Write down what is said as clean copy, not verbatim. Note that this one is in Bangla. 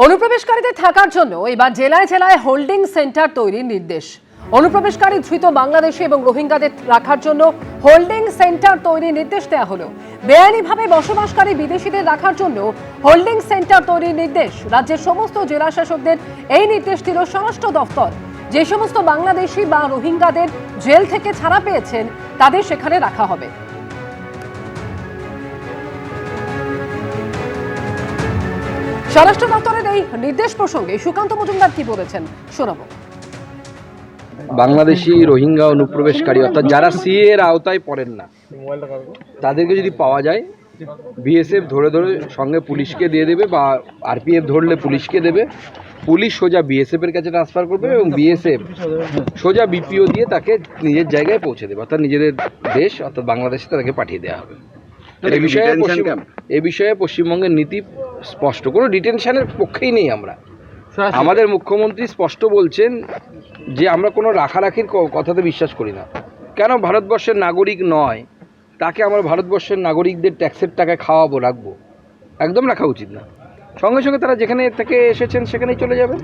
অনুপ্রবেশকারীদের থাকার জন্য এবার জেলায় জেলায় হোল্ডিং সেন্টার তৈরির নির্দেশ। অনুপ্রবেশকারী ধৃত বাংলাদেশি এবং রোহিঙ্গাদের রাখার জন্য হোল্ডিং সেন্টার তৈরির নির্দেশ দেওয়া হলো। বেআইনিভাবে বসবাসকারী বিদেশিদের রাখার জন্য হোল্ডিং সেন্টার তৈরির নির্দেশ রাজ্যের সমস্ত জেলা শাসকদের। এই নির্দেশ দিল স্বরাষ্ট্র দফতর। যে সমস্ত বাংলাদেশি বা রোহিঙ্গাদের জেল থেকে ছাড়া পেয়েছেন তাদের সেখানে রাখা হবে। স্বরাষ্ট্র দপ্তরের এই নির্দেশ প্রসঙ্গে সুকান্ত মজুমদার কি বলেছেন শোনাবো। বাংলাদেশি রোহিঙ্গা অনুপ্রবেশকারী অর্থাৎ যারা সিএ এর আওতায় পড়েন না তাদেরকে যদি পাওয়া যায়, বিএসএফ ধরে ধরে সঙ্গে পুলিশকে দিয়ে দেবে বা আরপিএফ ধরলে পুলিশকে দেবে, পুলিশ সোজা বিএসএফ এর কাছে ট্রান্সফার করবে এবং বিএসএফ সোজা বিপিও দিয়ে তাকে নিজের জায়গায় পৌঁছে দেবে, অর্থাৎ নিজেদের দেশ অর্থাৎ বাংলাদেশে তাকে পাঠিয়ে দেওয়া হবে। এ বিষয়ে পশ্চিমবঙ্গের নীতি স্পষ্ট, কোনো ডিটেনশনের পক্ষেই নেই আমরা। আমাদের মুখ্যমন্ত্রী স্পষ্ট বলছেন যে আমরা কোনো রাখারাখির কথাতে বিশ্বাস করি না। কেন ভারতবর্ষের নাগরিক নয় তাকে আমরা ভারতবর্ষের নাগরিকদের ট্যাক্সের টাকায় খাওয়াবো, রাখবো? একদম রাখা উচিত না। সঙ্গে সঙ্গে তারা যেখানে থেকে এসেছেন সেখানেই চলে যাবে।